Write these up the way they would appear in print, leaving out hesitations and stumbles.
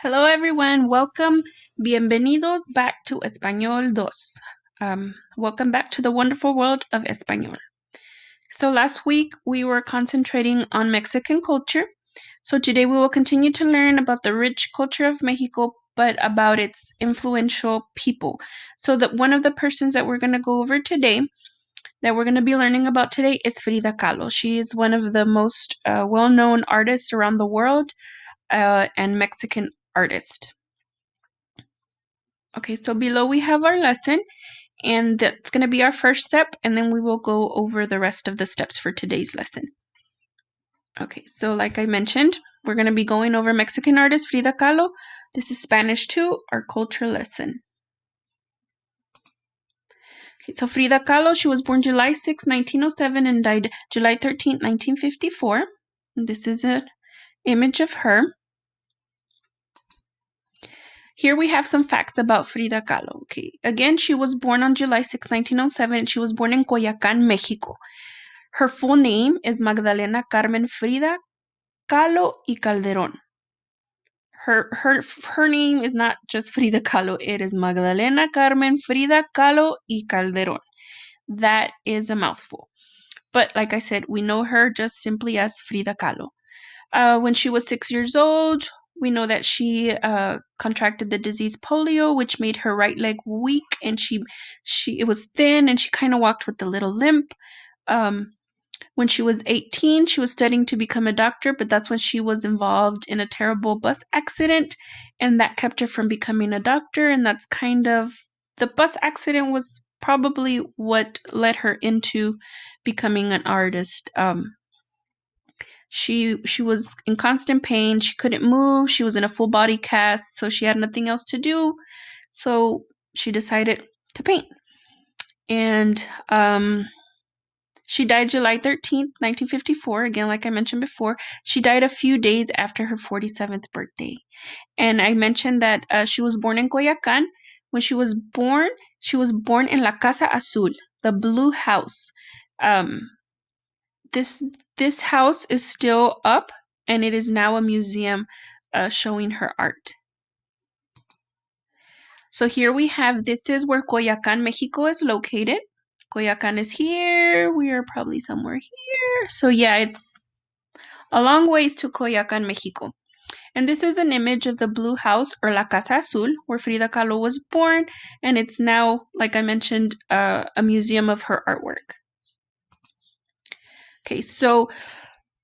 Hello, everyone. Welcome. Bienvenidos back to Español dos. Welcome back to the wonderful world of Español. So, last week we were concentrating on Mexican culture. So, today we will continue to learn about the rich culture of Mexico, but about its influential people. So, that one of the persons that we're going to go over today, that we're going to be learning about today, is Frida Kahlo. She is one of the most well known artists around the world and Mexican artist. Okay, so below we have our lesson, and that's going to be our first step, and then we will go over the rest of the steps for today's lesson. Okay, so like I mentioned, we're going to be going over Mexican artist Frida Kahlo. This is Spanish 2, our culture lesson. Okay, so Frida Kahlo, she was born July 6, 1907, and died July 13, 1954. And this is an image of her. Here we have some facts about Frida Kahlo. Okay, again, she was born on July 6, 1907, and she was born in Coyoacán, Mexico. Her full name is Magdalena Carmen Frida Kahlo y Calderón. Her name is not just Frida Kahlo, it is Magdalena Carmen Frida Kahlo y Calderón. That is a mouthful. But like I said, we know her just simply as Frida Kahlo. When she was 6 years old, we know that she contracted the disease polio, which made her right leg weak, and it was thin, and she kind of walked with a little limp. When she was 18, she was studying to become a doctor, but that's when she was involved in a terrible bus accident, and that kept her from becoming a doctor. And that's the bus accident was probably what led her into becoming an artist. She was in constant pain. She couldn't move. She was in a full body cast, so she had nothing else to do. So she decided to paint. And she died July 13th, 1954. Again, like I mentioned before, she died a few days after her 47th birthday. And I mentioned that she was born in Coyoacán. When she was born in La Casa Azul, the blue house. This house is still up, and it is now a museum showing her art. So here we have, this is where Coyoacán, Mexico is located. Coyoacán is here. We are probably somewhere here. So yeah, it's a long ways to Coyoacán, Mexico. And this is an image of the blue house, or La Casa Azul, where Frida Kahlo was born. And it's now, like I mentioned, a museum of her artwork. Okay, so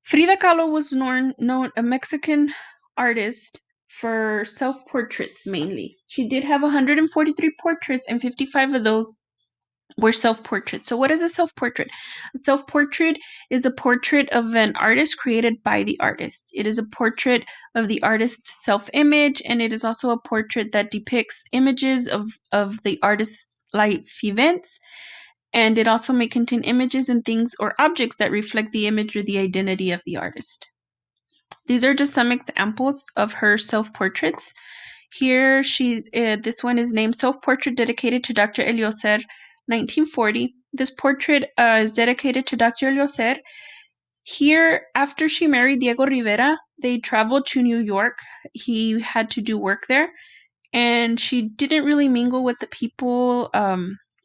Frida Kahlo was known a Mexican artist for self-portraits mainly. She did have 143 portraits, and 55 of those were self-portraits. So what is a self-portrait? A self-portrait is a portrait of an artist created by the artist. It is a portrait of the artist's self-image, and it is also a portrait that depicts images of the artist's life events. And it also may contain images and things or objects that reflect the image or the identity of the artist. These are just some examples of her self-portraits. Here, this one is named Self-Portrait Dedicated to Dr. Elioser, 1940. This portrait is dedicated to Dr. Elioser. Here, after she married Diego Rivera, they traveled to New York. He had to do work there, and she didn't really mingle with the people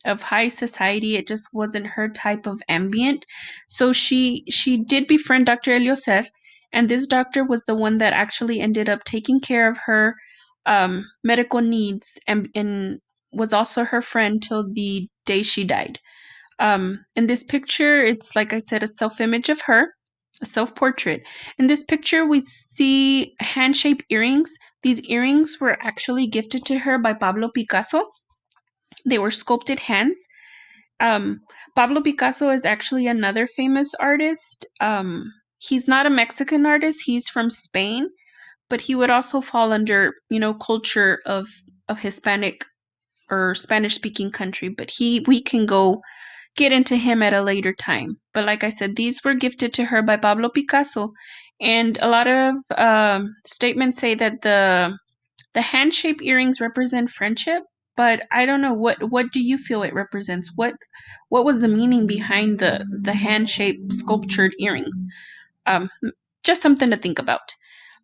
of high society. It just wasn't her type of ambient. So she did befriend Dr. Elioser, and this doctor was the one that actually ended up taking care of her medical needs, and was also her friend till the day she died. In this picture, it's, like I said, a self-image of her, a self-portrait. In this picture, we see hand-shaped earrings. These earrings were actually gifted to her by Pablo Picasso. They were sculpted hands. Pablo Picasso is actually another famous artist. He's not a Mexican artist. He's from Spain, but he would also fall under, culture of Hispanic or Spanish-speaking country. But we can get into him at a later time. But like I said, these were gifted to her by Pablo Picasso, and a lot of statements say that the hand-shaped earrings represent friendship. But I don't know, what do you feel it represents? What was the meaning behind the hand-shaped sculptured earrings? Um, just something to think about.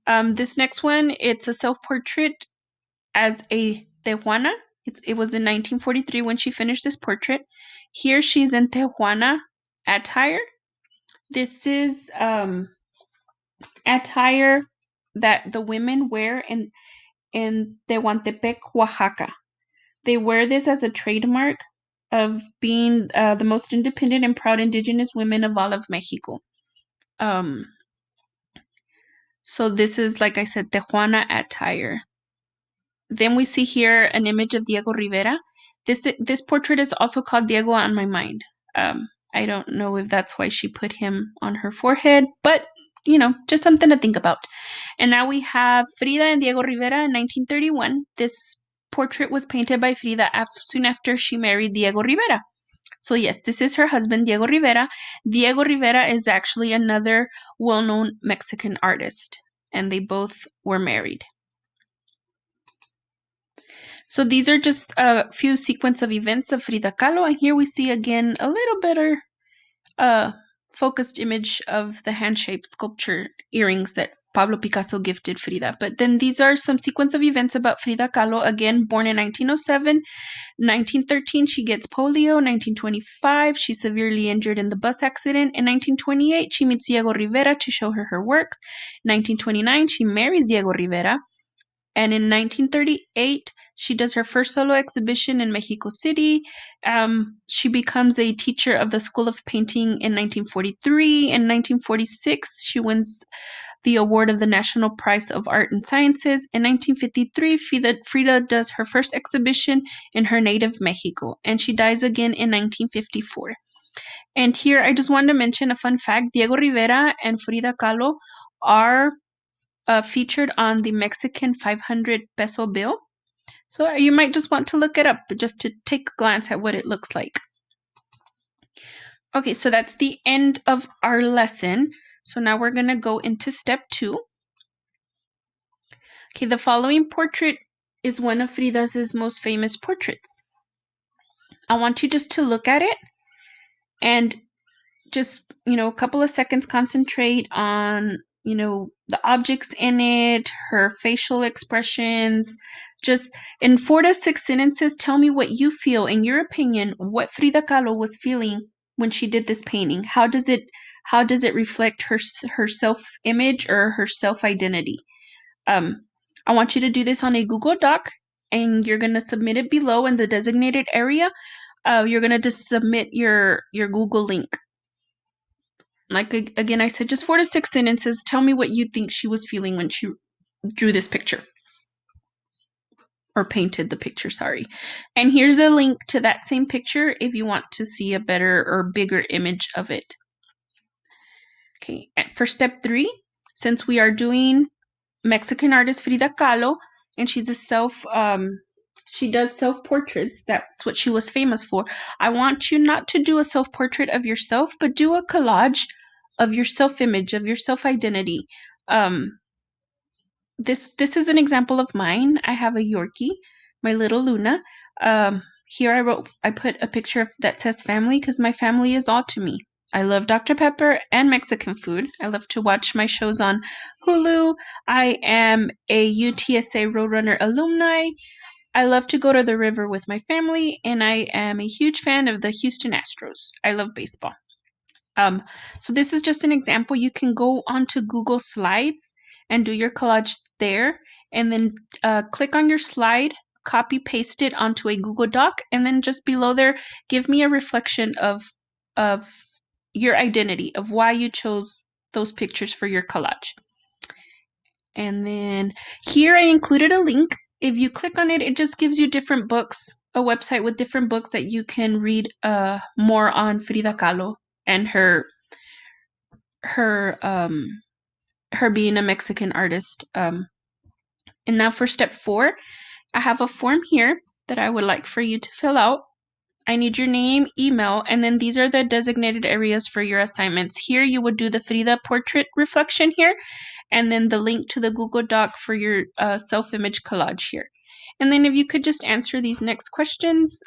This next one, it's a self-portrait as a Tejuana. It was in 1943 when she finished this portrait. Here she's in Tejuana attire. This is attire that the women wear in Tehuantepec, Oaxaca. They wear this as a trademark of being the most independent and proud indigenous women of all of Mexico. Um, so this is, like I said, Tejuana attire. Then we see here an image of Diego Rivera. This portrait is also called Diego on my mind. I don't know if that's why she put him on her forehead, but just something to think about. And now we have Frida and Diego Rivera in 1931. This portrait was painted by Frida soon after she married Diego Rivera. So yes, this is her husband, Diego Rivera. Diego Rivera is actually another well-known Mexican artist, and they both were married. So these are just a few sequence of events of Frida Kahlo, and here we see again a little better focused image of the hand-shaped sculpture earrings that Pablo Picasso gifted Frida. But then these are some sequence of events about Frida Kahlo, again born in 1907. 1913, she gets polio. 1925, she's severely injured in the bus accident. In 1928, she meets Diego Rivera to show her works. 1929, she marries Diego Rivera. And in 1938, she does her first solo exhibition in Mexico City. She becomes a teacher of the School of Painting in 1943. In 1946, she wins the award of the National Prize of Art and Sciences. In 1953, Frida does her first exhibition in her native Mexico, and she dies again in 1954. And here I just wanted to mention a fun fact. Diego Rivera and Frida Kahlo are featured on the Mexican 500 peso bill. So you might just want to look it up just to take a glance at what it looks like. Okay, so that's the end of our lesson. So now we're going to go into step 2. Okay, the following portrait is one of Frida's most famous portraits. I want you just to look at it and just, a couple of seconds concentrate on, the objects in it, her facial expressions. Just in 4 to 6 sentences, tell me what you feel, in your opinion, what Frida Kahlo was feeling when she did this painting. How does it reflect her self-image or her self-identity? I want you to do this on a Google Doc, and you're going to submit it below in the designated area. You're going to just submit your Google link. Like, again, I said just 4 to 6 sentences. Tell me what you think she was feeling when she drew this picture. Or painted the picture, sorry. And here's a link to that same picture if you want to see a better or bigger image of it. Okay, for step 3, since we are doing Mexican artist Frida Kahlo, and she does self-portraits. That's what she was famous for. I want you not to do a self-portrait of yourself, but do a collage of your self-image, of your self-identity. This is an example of mine. I have a Yorkie, my little Luna. Here I put a picture that says family because my family is all to me. I love Dr. Pepper and Mexican food. I love to watch my shows on Hulu. I am a UTSA Roadrunner alumni. I love to go to the river with my family, and I am a huge fan of the Houston Astros. I love baseball. So this is just an example. You can go onto Google Slides and do your collage there, and then click on your slide, copy paste it onto a Google Doc, and then just below there, give me a reflection of your identity, of why you chose those pictures for your collage. And then here I included a link. If you click on it, it just gives you different books, a website with different books that you can read more on Frida Kahlo and her being a Mexican artist. And now for step 4, I have a form here that I would like for you to fill out. I need your name, email, and then these are the designated areas for your assignments. Here you would do the Frida portrait reflection here, and then the link to the Google Doc for your self-image collage here. And then if you could just answer these next questions,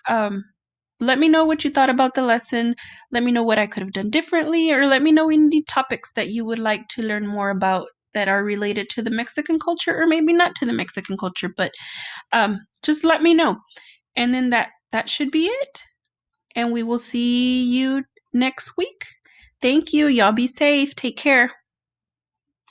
let me know what you thought about the lesson. Let me know what I could have done differently, or let me know any topics that you would like to learn more about that are related to the Mexican culture, or maybe not to the Mexican culture, but just let me know. And then that should be it. And we will see you next week. Thank you. Y'all be safe. Take care.